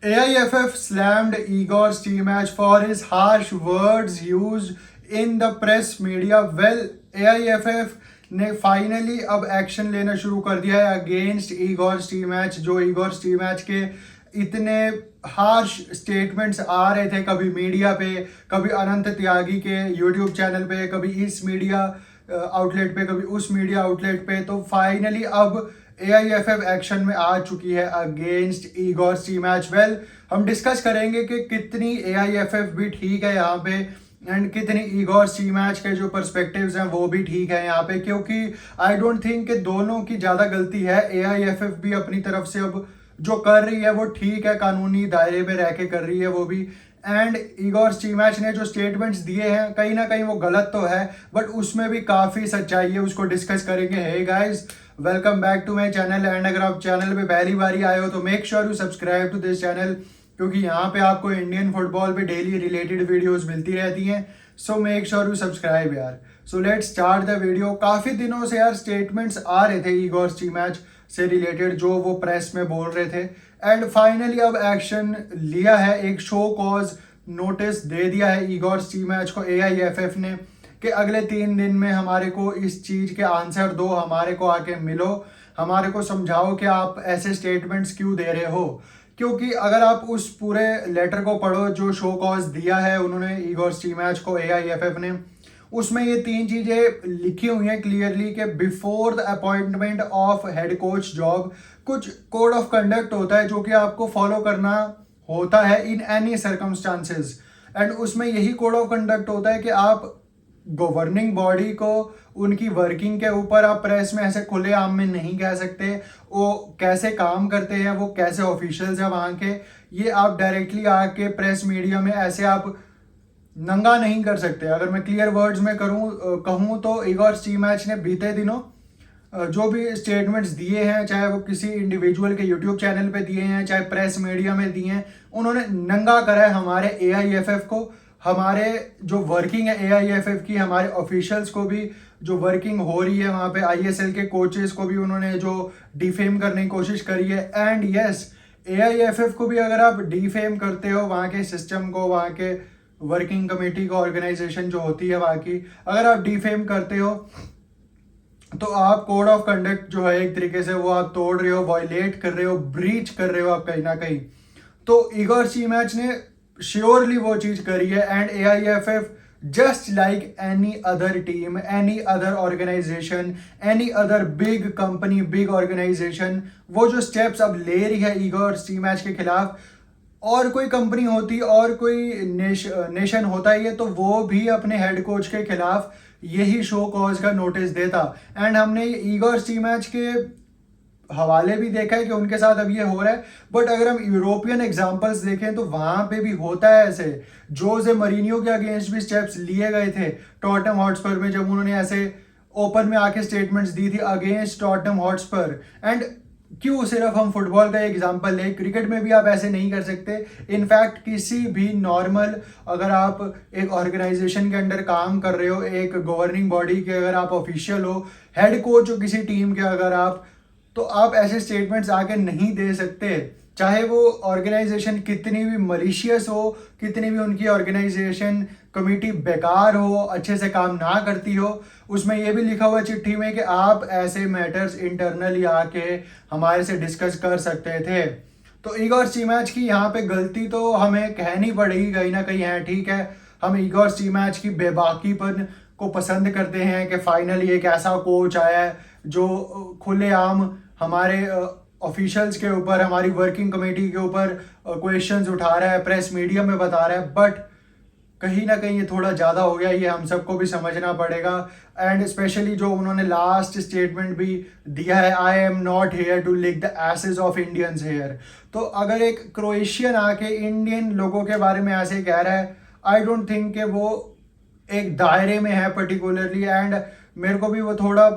AIFF slammed Igor Stimac for his harsh words used in the press media. Well, AIFF ने finally अब action लेना शुरू कर दिया है अगेंस्ट ईगोर स्टीमैच, जो ईगोर स्टीमैच के इतने हार्श स्टेटमेंट्स आ रहे थे, कभी मीडिया पे, कभी अनंत त्यागी के यूट्यूब चैनल पे, कभी इस मीडिया आउटलेट पे, कभी उस मीडिया आउटलेट पे। तो फाइनली अब AIFF एक्शन में आ चुकी है अगेंस्ट ईगोर स्टीमैच। वेल, हम डिस्कस करेंगे कि कितनी AIFF भी ठीक है यहाँ पे एंड कितनी ईगोर स्टीमैच के जो पर्सपेक्टिव्स हैं वो भी ठीक है यहाँ पे, क्योंकि आई डोंट थिंक कि दोनों की ज़्यादा गलती है। AIFF भी अपनी तरफ से अब जो कर रही है वो ठीक है, कानूनी दायरे में रह के कर रही है वो भी। एंड ईगोर स्टीमैच ने जो स्टेटमेंट्स दिए हैं कहीं ना कहीं वो गलत तो है, बट उसमें भी काफ़ी सच्चाई है, उसको डिस्कस करेंगे। Hey guys, welcome back to my channel. And अगर आप चैनल पे पहली बार ही आए हो तो make sure you subscribe to this channel, क्योंकि यहाँ पे आपको इंडियन फुटबॉल पे डेली रिलेटेड वीडियोस मिलती रहती हैं। So make sure you subscribe यार। So let's start the video. काफ़ी दिनों से यार स्टेटमेंट्स आ रहे थे ईगोर स्टीमैच से रिलेटेड, जो वो प्रेस में बोल रहे थे, एंड फाइनली अब एक्शन लिया है, एक शो कॉज नोटिस दे दिया है ईगोर स्टीमैच को AIFF ने कि अगले 3 दिन में हमारे को इस चीज़ के आंसर दो, हमारे को आके मिलो, हमारे को समझाओ कि आप ऐसे स्टेटमेंट्स क्यों दे रहे हो। क्योंकि अगर आप उस पूरे लेटर को पढ़ो जो शो कॉज दिया है उन्होंने ईगोर स्टीमैच को AIFF ने, उसमें ये 3 चीज़ें लिखी हुई हैं क्लियरली कि before the appointment of head coach job कुछ कोड ऑफ कंडक्ट होता है जो कि आपको फॉलो करना होता है इन एनी सर्कमस्टांसेस। एंड उसमें यही कोड ऑफ कंडक्ट होता है कि आप गवर्निंग बॉडी को उनकी वर्किंग के ऊपर आप प्रेस में ऐसे खुले आम में नहीं कह सकते, वो कैसे काम करते हैं, वो कैसे ऑफिशियल्स हैं वहाँ के, ये आप डायरेक्टली आके प्रेस मीडिया में ऐसे आप नंगा नहीं कर सकते। अगर मैं क्लियर वर्ड्स में कहूँ तो ईगोर स्टीमैच ने बीते दिनों जो भी स्टेटमेंट्स दिए हैं, चाहे वो किसी इंडिविजुअल के यूट्यूब चैनल पे दिए हैं, चाहे प्रेस मीडिया में दिए हैं, उन्होंने नंगा करा है हमारे AIFF को, हमारे जो वर्किंग है AIFF की, हमारे ऑफिशियल्स को भी जो वर्किंग हो रही है वहाँ पे, ISL के कोचेस को भी उन्होंने जो डिफेम करने की कोशिश करी है। एंड यस, AIFF को भी अगर आप डिफेम करते हो, वहाँ के सिस्टम को, वहाँ के वर्किंग कमेटी को, ऑर्गेनाइजेशन जो होती है वहाँ की, अगर आप डिफेम करते हो तो आप कोड ऑफ कंडक्ट जो है एक तरीके से वो आप तोड़ रहे हो, वायलेट कर रहे हो, ब्रीच कर रहे हो आप कहीं ना कहीं। तो ईगोर स्टीमैच ने श्योरली वो चीज करी है। And AIFF just like any other team, any other organization, any other big company, big organization, वो जो स्टेप्स अब ले रही है ईगोर स्टीमैच के खिलाफ, और कोई कंपनी होती और कोई नेशन होता ये तो वो भी अपने हेड कोच के खिलाफ यही शो कॉज का नोटिस देता। एंड हमने ईगोर स्टीमैच के हवाले भी देखा है कि उनके साथ अब ये हो रहा है, बट अगर हम यूरोपियन एग्जांपल्स देखें तो वहां पे भी होता है ऐसे। जोसे मरीनियो के अगेंस्ट भी स्टेप्स लिए गए थे टॉटनहम हॉटस्पर में, जब उन्होंने ऐसे ओपन में आके स्टेटमेंट्स दी थी अगेंस्ट टॉटनहम हॉटस्पर। एंड क्यों सिर्फ हम फुटबॉल का एग्जांपल लें, क्रिकेट में भी आप ऐसे नहीं कर सकते। इनफैक्ट किसी भी नॉर्मल, अगर आप एक ऑर्गेनाइजेशन के अंडर काम कर रहे हो, एक गवर्निंग बॉडी के अगर आप ऑफिशियल हो, हेड कोच हो किसी टीम के अगर आप, तो आप ऐसे स्टेटमेंट्स आके नहीं दे सकते, चाहे वो ऑर्गेनाइजेशन कितनी भी मलिशियस हो, कितनी भी उनकी ऑर्गेनाइजेशन कमेटी बेकार हो, अच्छे से काम ना करती हो। उसमें ये भी लिखा हुआ चिट्ठी में कि आप ऐसे मैटर्स इंटरनली आके हमारे से डिस्कस कर सकते थे। तो ईगोर स्टीमैच की यहाँ पे गलती तो हमें कहनी पड़ेगी कहीं ना कहीं है। ठीक है, हम ईगोर स्टीमैच की बेबाकीपन को पसंद करते हैं कि फाइनली एक ऐसा कोच आया है जो खुलेआम हमारे ऑफिशियल्स के ऊपर, हमारी वर्किंग कमेटी के ऊपर क्वेश्चंस उठा रहा है, प्रेस मीडिया में बता रहा है। बट कहीं ना कहीं ये थोड़ा ज़्यादा हो गया, ये हम सबको भी समझना पड़ेगा। एंड स्पेशली जो उन्होंने लास्ट स्टेटमेंट भी दिया है, I am not here to lick the asses of Indians here. तो अगर एक क्रोएशियन आके इंडियन लोगों के बारे में ऐसे कह रहा है, आई डोंट थिंक कि वो एक दायरे में है पर्टिकुलरली। एंड मेरे को भी वो थोड़ा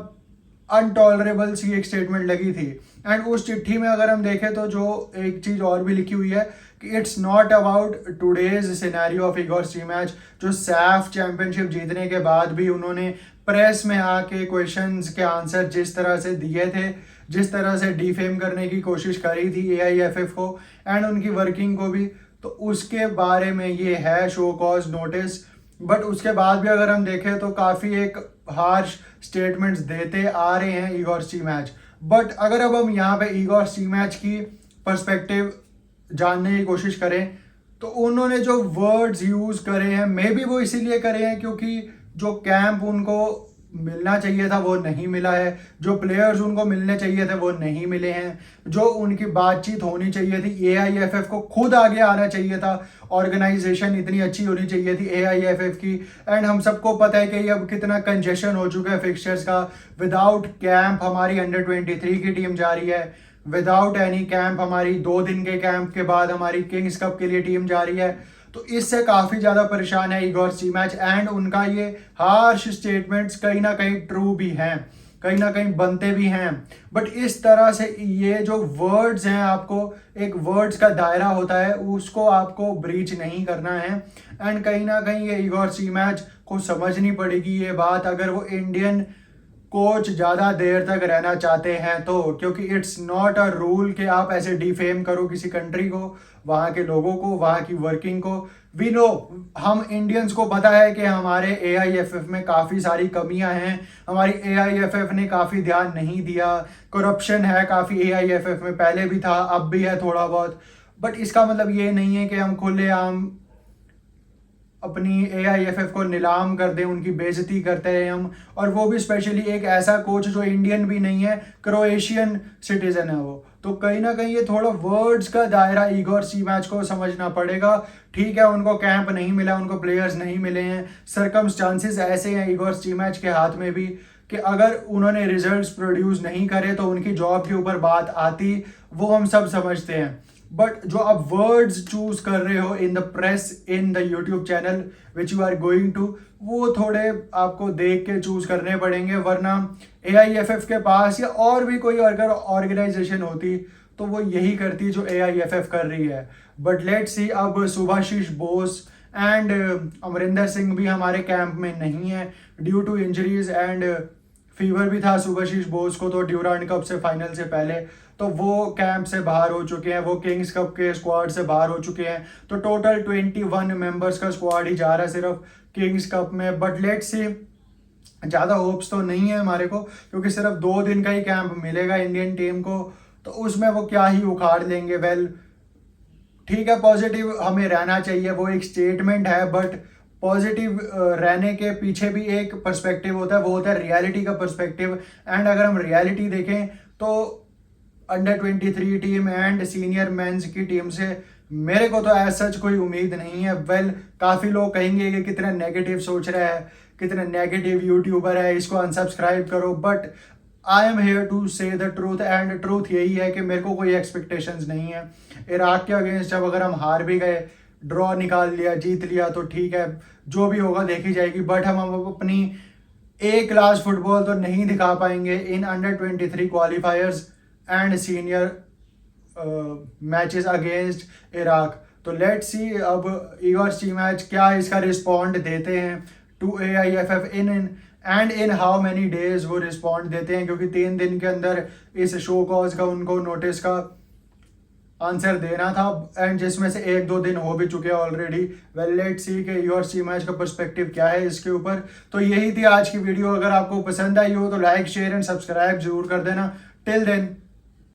अनटॉलरेबल सी एक स्टेटमेंट लगी थी। एंड उस चिट्ठी में अगर हम देखें तो जो एक चीज़ और भी लिखी हुई है कि it's not about today's scenario of Igor Stimac, जो सैफ चैंपियनशिप जीतने के बाद भी उन्होंने प्रेस में आके क्वेश्चंस के आंसर जिस तरह से दिए थे, जिस तरह से डिफेम करने की कोशिश करी थी AIFF को एंड उनकी वर्किंग को भी, तो उसके बारे में ये है शो कॉज नोटिस। बट उसके बाद भी अगर हम देखें तो काफ़ी एक हार्श स्टेटमेंट्स देते आ रहे हैं इगोर स्टीमैच। बट अगर अब हम यहाँ पे इगोर स्टीमैच की पर्सपेक्टिव जानने की कोशिश करें तो उन्होंने जो वर्ड्स यूज़ करे हैं मे बी वो इसीलिए करे हैं क्योंकि जो कैंप उनको मिलना चाहिए था वो नहीं मिला है, जो प्लेयर्स उनको मिलने चाहिए थे वो नहीं मिले हैं, जो उनकी बातचीत होनी चाहिए थी, AIFF को खुद आगे आना चाहिए था, ऑर्गेनाइजेशन इतनी अच्छी होनी चाहिए थी AIFF की। एंड हम सबको पता है कि अब कितना कंजेशन हो चुका है फिक्सचर्स का। विदाउट कैंप हमारी अंडर-23 की टीम जा रही है, विदाउट एनी कैंप हमारी 2 दिन के कैंप के बाद हमारी किंग्स कप के लिए टीम जा रही है। तो इससे काफ़ी ज़्यादा परेशान है इगोर स्टीमैच एंड उनका ये हार्श स्टेटमेंट्स कहीं ना कहीं ट्रू भी हैं, कहीं ना कहीं बनते भी हैं। बट इस तरह से ये जो वर्ड्स हैं, आपको एक वर्ड्स का दायरा होता है उसको आपको ब्रीच नहीं करना है। एंड कहीं ना कहीं ये इगोर स्टीमैच को समझनी पड़ेगी ये बात अगर वो इंडियन कोच ज़्यादा देर तक रहना चाहते हैं तो, क्योंकि इट्स नॉट अ रूल कि आप ऐसे डिफेम करो किसी कंट्री को, वहाँ के लोगों को, वहाँ की वर्किंग को। वी नो, हम इंडियंस को पता है कि हमारे AIFF में काफ़ी सारी कमियां हैं, हमारी AIFF ने काफ़ी ध्यान नहीं दिया, करप्शन है काफ़ी AIFF में, पहले भी था अब भी है थोड़ा बहुत। बट इसका मतलब ये नहीं है कि हम खुलेआम अपनी AIFF को नीलाम कर दें, उनकी बेइज्जती करते हैं हम, और वो भी स्पेशली एक ऐसा कोच जो इंडियन भी नहीं है, क्रोएशियन सिटीजन है वो। तो कहीं ना कहीं ये थोड़ा वर्ड्स का दायरा इगोर स्टीमैच को समझना पड़ेगा। ठीक है, उनको कैंप नहीं मिला, उनको प्लेयर्स नहीं मिले हैं, सर्कमस्टांसेस ऐसे हैं इगोर स्टीमैच के हाथ में भी कि अगर उन्होंने रिजल्ट्स प्रोड्यूस नहीं करे तो उनकी जॉब के ऊपर बात आती, वो हम सब समझते हैं। बट जो आप वर्ड्स चूज कर रहे हो in the press in the YouTube channel which you are going to, वो थोड़े आपको देख के चूज करने पड़ेंगे, वरना AIFF के पास या और भी कोई अगर ऑर्गेनाइजेशन होती तो वो यही करती जो AIFF कर रही है। बट लेट्स सी, अब सुभाशीष बोस एंड अमरिंदर सिंह भी हमारे कैंप में नहीं है due to injuries and fever भी था सुभाशीष बोस को तो ड्यूरांड कप से फाइनल से पहले, तो वो कैंप से बाहर हो चुके हैं, वो किंग्स कप के स्क्वाड से बाहर हो चुके हैं। तो टोटल 21 मेंबर्स का स्क्वाड ही जा रहा है सिर्फ किंग्स कप में। बट लेट्स सी, ज़्यादा होप्स तो नहीं है हमारे को क्योंकि सिर्फ 2 दिन का ही कैंप मिलेगा इंडियन टीम को, तो उसमें वो क्या ही उखाड़ लेंगे। वेल ठीक है, पॉजिटिव हमें रहना चाहिए, वो एक स्टेटमेंट है, बट पॉजिटिव रहने के पीछे भी एक पर्सपेक्टिव होता है, वो होता है रियलिटी का पर्सपेक्टिव। एंड अगर हम रियलिटी देखें तो अंडर-23 टीम एंड सीनियर मेंस की टीम से मेरे को तो एज सच कोई उम्मीद नहीं है। वेल काफ़ी लोग कहेंगे कि कितना नेगेटिव सोच रहा है, कितना नेगेटिव यूट्यूबर है, इसको अनसब्सक्राइब करो। But I am here to say the truth and truth यही है कि मेरे को कोई एक्सपेक्टेशंस नहीं है। इराक के अगेंस्ट जब अगर हम हार भी गए, ड्रॉ निकाल लिया, जीत लिया तो ठीक है, जो भी होगा देखी जाएगी। बट हम अपनी A क्लास फुटबॉल तो नहीं दिखा पाएंगे इन अंडर-23 qualifiers and senior matches against Iraq. तो लेट्स सी अब इगोर स्टीमैच क्या इसका रिस्पॉन्ड देते हैं to AIFF in and in how many days वो रिस्पॉन्ड देते हैं, क्योंकि 3 दिन के अंदर इस शो कॉज का उनको नोटिस का आंसर देना था एंड जिसमें से 1-2 दिन हो भी चुके हैं ऑलरेडी। वेल लेट्स सी कि इगोर स्टीमैच का पर्सपेक्टिव क्या है इसके ऊपर। तो यही थी आज की वीडियो। अगर आपको पसंद आई हो तो लाइक शेयर एंड सब्सक्राइब जरूर कर देना। Till then